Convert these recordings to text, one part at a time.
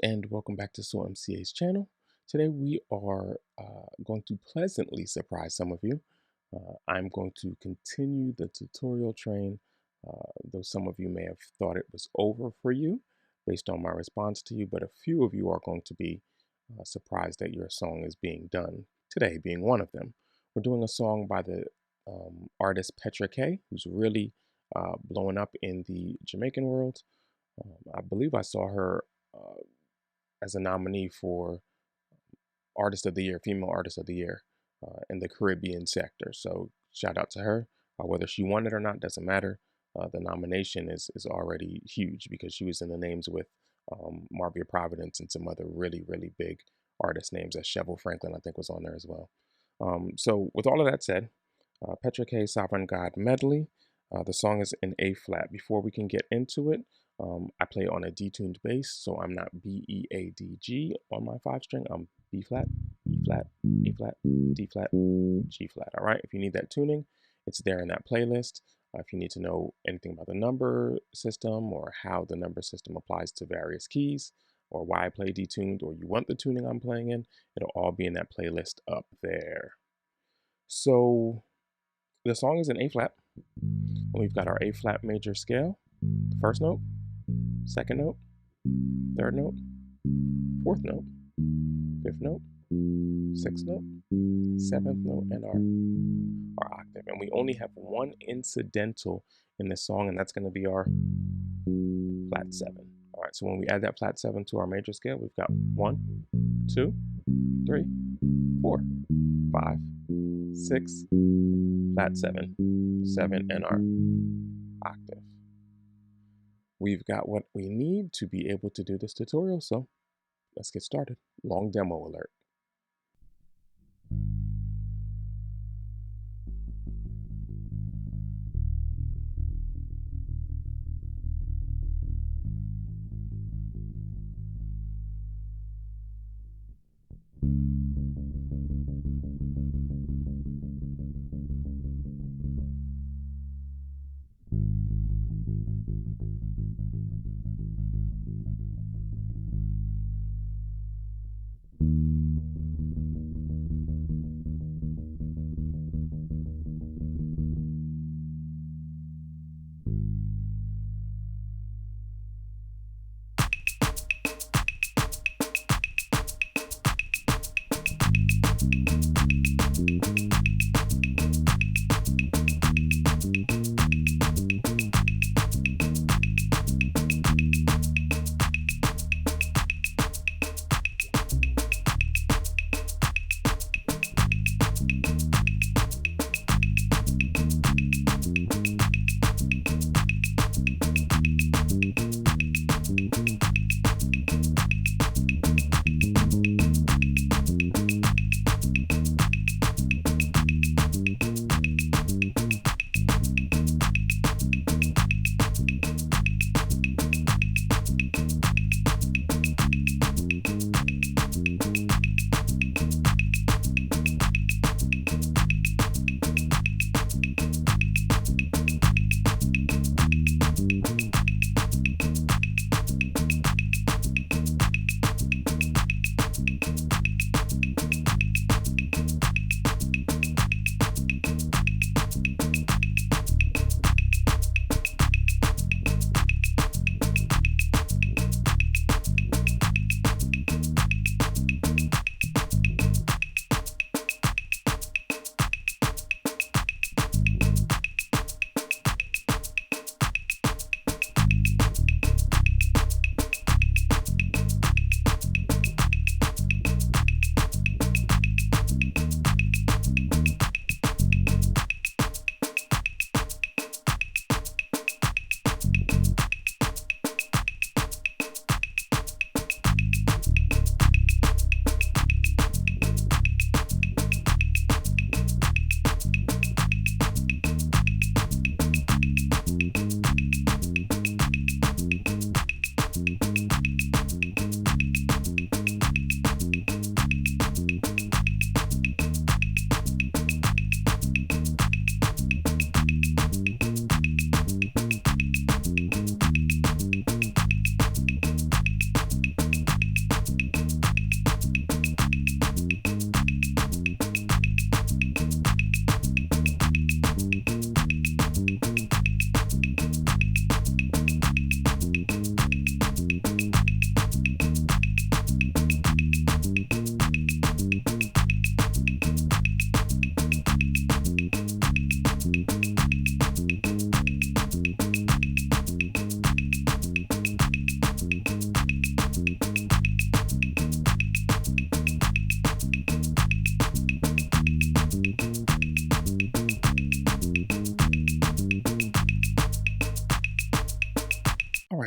and welcome back to Soul MCA's channel. Today we are going to pleasantly surprise some of you. I'm going to continue the tutorial train, though some of you may have thought it was over for you based on my response to you, but a few of you are going to be surprised that your song is being done, today being one of them. We're doing a song by the artist Petra, who's really blowing up in the Jamaican world. I believe I saw her as a nominee for Artist of the Year, Female Artist of the Year in the Caribbean sector. So shout out to her. Whether she won it or not doesn't matter. The nomination is already huge because she was in the names with Marvia Providence and some other really, really big artist names. As Cheryl Franklin, I think, was on there as well. So with all of that said, Petra Kaye, Sovereign God Medley. The song is in A flat. Before we can get into it, I play on a detuned bass, so I'm not B, E, A, D, G on my 5-string. I'm B flat, E flat, A flat, D flat, G flat. All right, if you need that tuning, it's there in that playlist. If you need to know anything about the number system or how the number system applies to various keys or why I play detuned or you want the tuning I'm playing in, it'll all be in that playlist up there. So the song is in A flat. We've got our A flat major scale, the first note, second note, third note, fourth note, fifth note, sixth note, seventh note, and our octave. And we only have one incidental in this song, and that's going to be our flat 7. All right, so when we add that flat 7 to our major scale, we've got 1, 2, 3, 4, 5, 6, flat 7, 7, and our octave. We've got what we need to be able to do this tutorial, so let's get started. Long demo alert.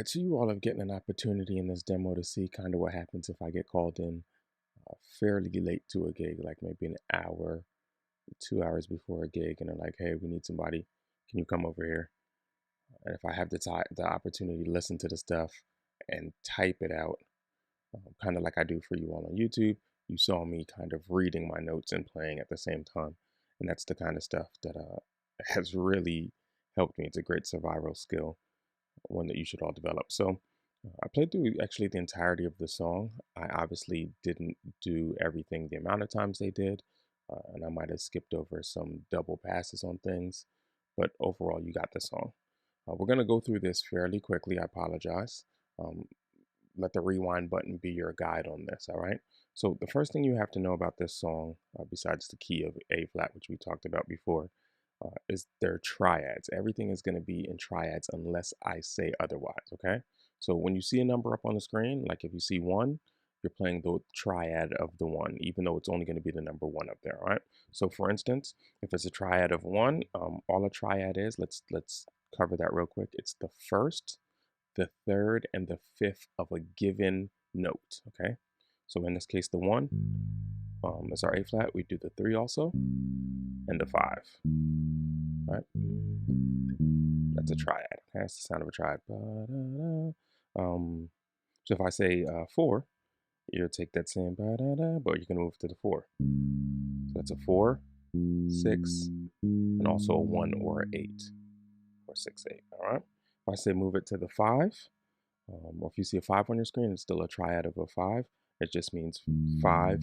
right, so you all are getting an opportunity in this demo to see kind of what happens if I get called in fairly late to a gig, like maybe an hour, 2 hours before a gig, and they're like, "Hey, we need somebody. Can you come over here?" And if I have the opportunity to listen to the stuff and type it out, kind of like I do for you all on YouTube, you saw me kind of reading my notes and playing at the same time, and that's the kind of stuff that has really helped me. It's a great survival skill, one that you should all develop. So I played through actually the entirety of the song. I obviously didn't do everything the amount of times they did, and I might have skipped over some double passes on things, but overall, you got the song. We're going to go through this fairly quickly. I apologize. Um, let the rewind button be your guide on this, all right? So the first thing you have to know about this song, besides the key of A flat, which we talked about before, is their triads. Everything is going to be in triads unless I say otherwise, okay? So when you see a number up on the screen, like if you see 1, you're playing the triad of the 1, even though it's only going to be the number 1 up there, all right? So for instance, if it's a triad of 1, all a triad is, let's cover that real quick. It's the first, the third, and the fifth of a given note, okay? So in this case, the 1 is our A flat. We do the 3 also, and the 5, right? That's a triad. Okay? That's the sound of a triad. So if I say 4, you'll take that same but you can move to the 4. So that's a 4, 6, and also a 1 or an 8, or 6, 8. All right. If I say move it to the 5, or if you see a 5 on your screen, it's still a triad of a 5. It just means 5,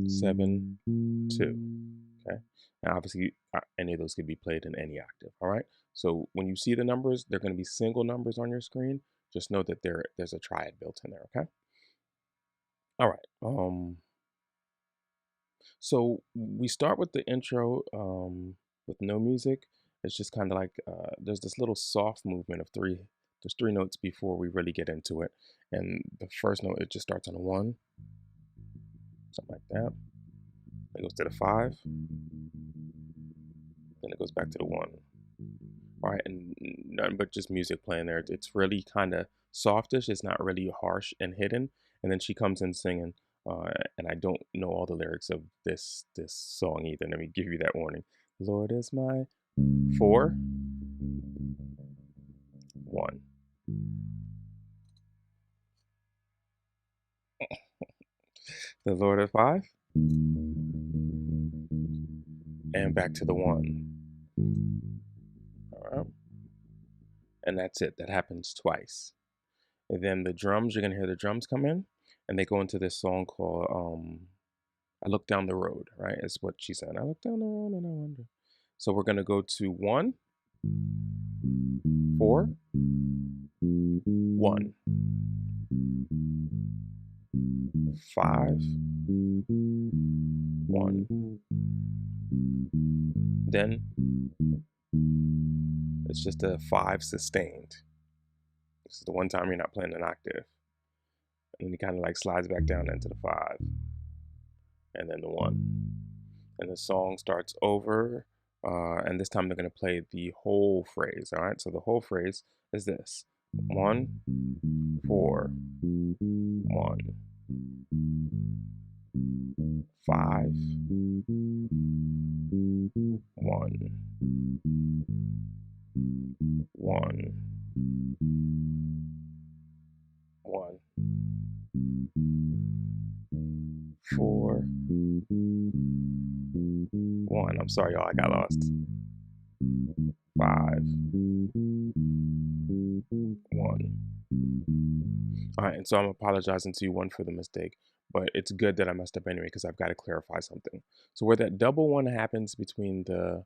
7, 2. Okay. And obviously, any of those could be played in any octave. All right. So when you see the numbers, they're going to be single numbers on your screen. Just know that there's a triad built in there. Okay. All right. So we start with the intro with no music. It's just kind of like there's this little soft movement of 3. There's 3 notes before we really get into it. And the first note, it just starts on a 1, something like that. It goes to the 5, then it goes back to the 1. All right, and nothing but just music playing there. It's really kind of softish. It's not really harsh and hidden. And then she comes in singing, and I don't know all the lyrics of this song either. Let me give you that warning. Lord is my 4, 1. The Lord of 5, and back to the 1. All right, and that's it. That happens twice. And then the drums, you're gonna hear the drums come in, and they go into this song called I Look Down the Road, right? Is what she said. I look down the road and I wonder. So we're going to go to 1, 4, 1, 5, 1. Then it's just a 5 sustained. This is the one time you're not playing an octave. And then he kind of like slides back down into the 5. And then the 1. And the song starts over. And this time they're going to play the whole phrase. All right. So the whole phrase is this: 1, 4, 1, 5, 1, 1, 1, 4, 1. I'm sorry, y'all. I got lost. 5, 1. All right, and so I'm apologizing to you, 1, for the mistake, but it's good that I messed up anyway because I've got to clarify something. So where that double 1 happens between the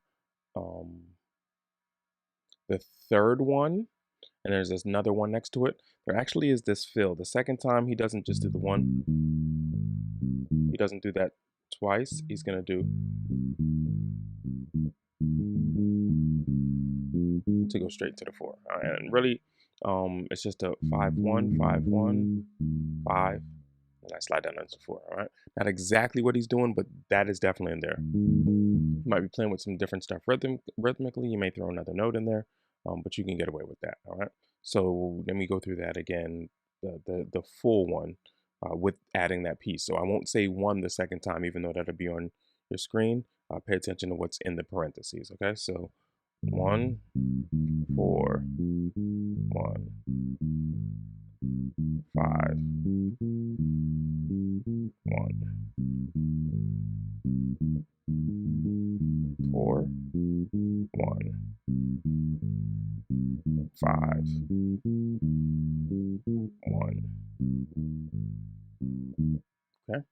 third 1 and there's this another 1 next to it, there actually is this fill. The second time he doesn't just do the 1. He doesn't do that twice. He's gonna do to go straight to the 4. All right, and really, it's just a 5, 1, 5, 1, 5, and I slide down into 4. All right, not exactly what he's doing, but that is definitely in there. You might be playing with some different stuff rhythmically. You may throw another note in there, but you can get away with that. All right. So let me go through that again, the full one with adding that piece. So I won't say one the second time, even though that'll be on your screen. Pay attention to what's in the parentheses. Okay, so 1, 4, 1, 5, 1, 4, 1, 5, 1. Okay.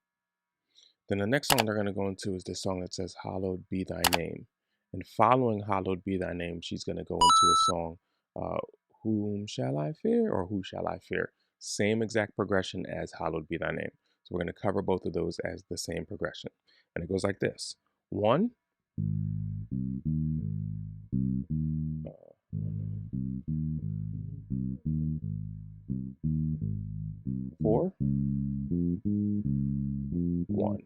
Then the next song they're going to go into is this song that says, Hallowed Be Thy Name. And following Hallowed Be Thy Name, she's going to go into a song, uh, Whom Shall I Fear or Who Shall I Fear? Same exact progression as Hallowed Be Thy Name. So we're going to cover both of those as the same progression. And it goes like this. 1, 4, 1.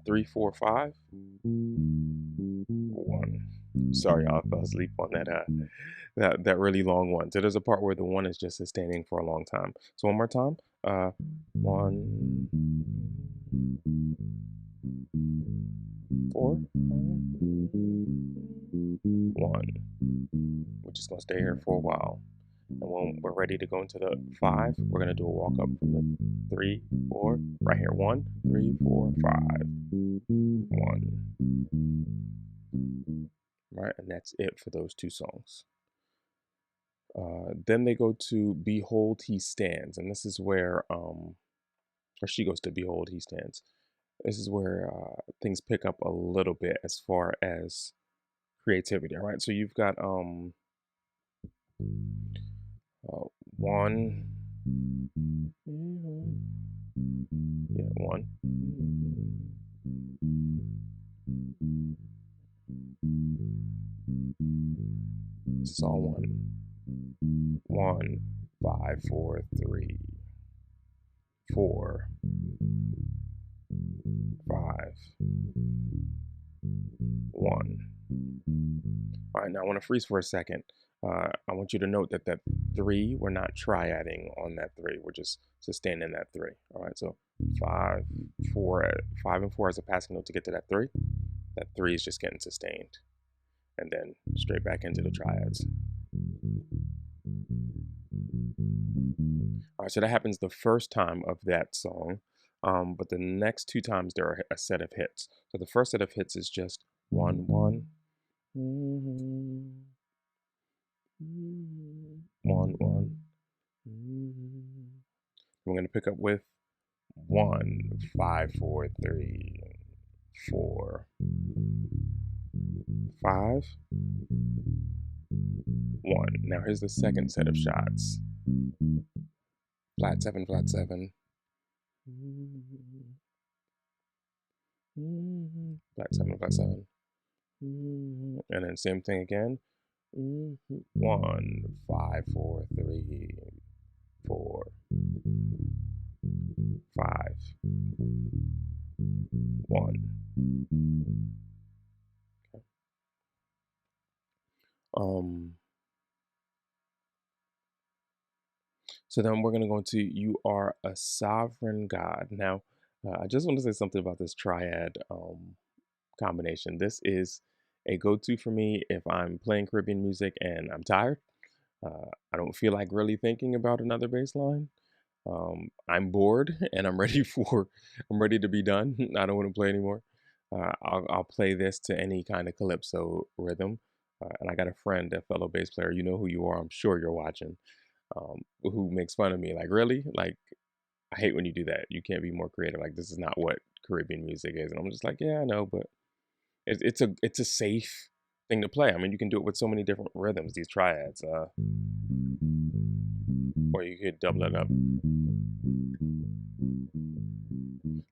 3, 4, 5, 1. Sorry, y'all, I fell asleep on that really long one. So there's a part where the one is just sustaining for a long time. So one more time. 1, 4, 1. We're just gonna stay here for a while. And when we're ready to go into the 5, we're gonna do a walk up from the 3, 4, right here. 1, 3, 4, 5, 1. Right, and that's it for those two songs. Then they go to Behold He Stands, and this is where, or she goes to Behold He Stands. This is where things pick up a little bit as far as creativity. All right, so you've got 1, yeah, 1. This is all 1. 1, 5, 4, 3, 4, 5, 1. All right, now I want to freeze for a second. I want you to note that that 3, we're not triading on that 3. We're just sustaining that 3. All right, so 5, 4, 5 and 4 as a passing note to get to that 3. That 3 is just getting sustained. And then straight back into the triads. All right, so that happens the first time of that song. But the next 2 times there are a set of hits. So the first set of hits is just 1, 1. 1, 1. We're going to pick up with 1, 5, 4, 3, 4, 5, 1. Now here's the second set of shots. Flat 7, flat 7. Flat 7, flat 7. And then same thing again. 1, 5, 4, 3, 4, 5, 1. Okay. So then we're going to go into You Are a Sovereign God. Now, I just want to say something about this triad combination. This is a go-to for me if I'm playing Caribbean music and I'm tired. I don't feel like really thinking about another bass line. I'm bored and I'm ready to be done. I don't want to play anymore. I'll play this to any kind of calypso rhythm. And I got a friend, a fellow bass player. You know who you are. I'm sure you're watching. Who makes fun of me? Like, really? Like, I hate when you do that. You can't be more creative. Like, this is not what Caribbean music is. And I'm just like, yeah, I know, but it's a safe thing to play. I mean, you can do it with so many different rhythms. These triads, or you could double it up.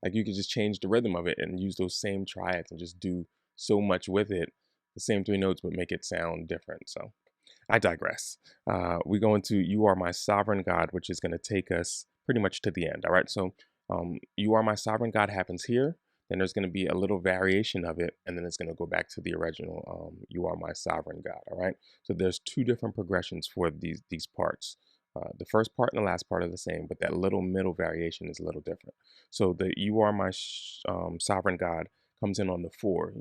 Like you could just change the rhythm of it and use those same triads and just do so much with it, the same 3 notes, but make it sound different. So I digress. We go into You Are My Sovereign God, which is going to take us pretty much to the end. All right. So you are my sovereign God happens here. Then there's going to be a little variation of it, and then it's going to go back to the original. You are my sovereign God. All right. So there's two different progressions for these parts. The first part and the last part are the same, but that little middle variation is a little different. So the "You are my sovereign God" comes in on the 4.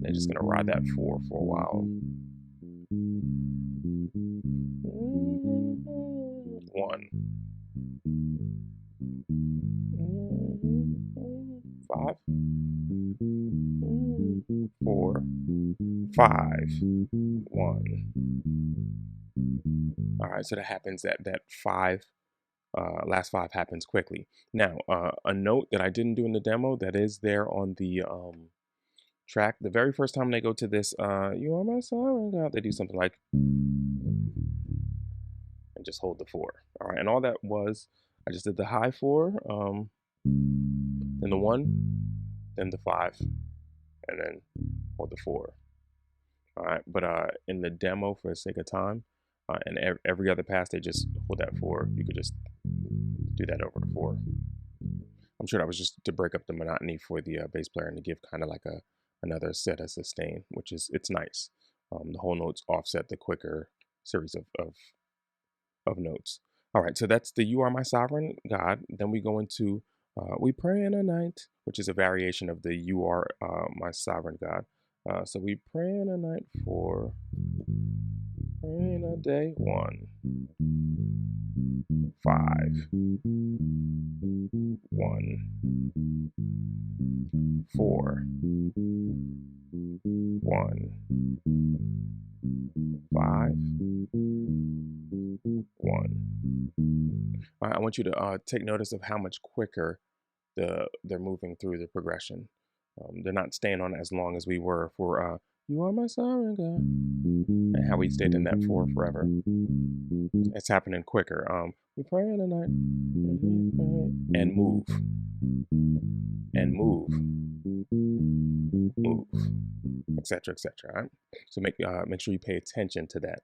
They're just gonna ride that 4 for a while. 1, 5, 4, 5, 1. All right, so that happens that 5. Last 5 happens quickly. Now, a note that I didn't do in the demo that is there on the track. The very first time they go to this, "You are my sovereign God," they do something like, and just hold the 4. All right, and all that was, I just did the high 4, then the 1, then the 5, and then hold the 4. All right, but in the demo, for the sake of time, and every other pass, they just hold that 4. You could just do that over the 4. I'm sure that was just to break up the monotony for the bass player and to give kind of like another set of sustain, which is, it's nice. The whole notes offset the quicker series of notes. All right, so that's the "You are my sovereign God." Then we go into "We pray in the night," which is a variation of the "You are my sovereign God." So we pray in the night for, pray in a day 1, 5, 1, 4, 1, 5, 1. All right, I want you to take notice of how much quicker they're moving through the progression. They're not staying on as long as we were for "You are my sovereign God," and how we stayed in that 4 forever. It's happening quicker. We pray in the night, and move, and move, move, etc., etc. Right? So make sure you pay attention to that.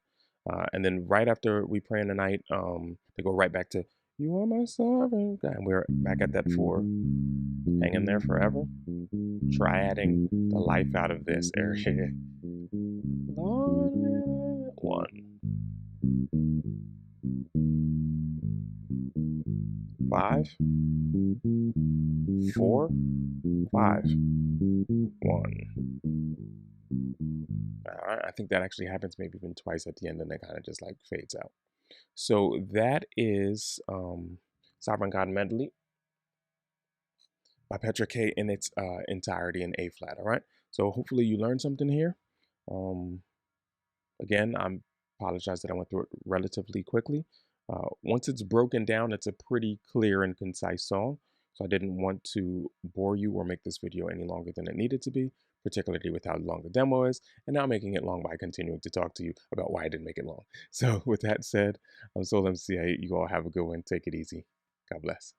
And then right after "We pray in the night," they go right back to "You are my sovereign God," and we're back at that 4. Hang in there forever. Try adding the life out of this area. 1, 5, 4, 5, 1. All right, I think that actually happens maybe even twice at the end, and it kind of just like fades out. So that is Sovereign God Medley by Petra, Kaye, in its entirety in A flat. All right. So hopefully you learned something here. Again, I apologize that I went through it relatively quickly. Once it's broken down, it's a pretty clear and concise song. So I didn't want to bore you or make this video any longer than it needed to be, particularly with how long the demo is, and now making it long by continuing to talk to you about why I didn't make it long. So with that said, I'm Soul MCA. You all have a good one. Take it easy. God bless.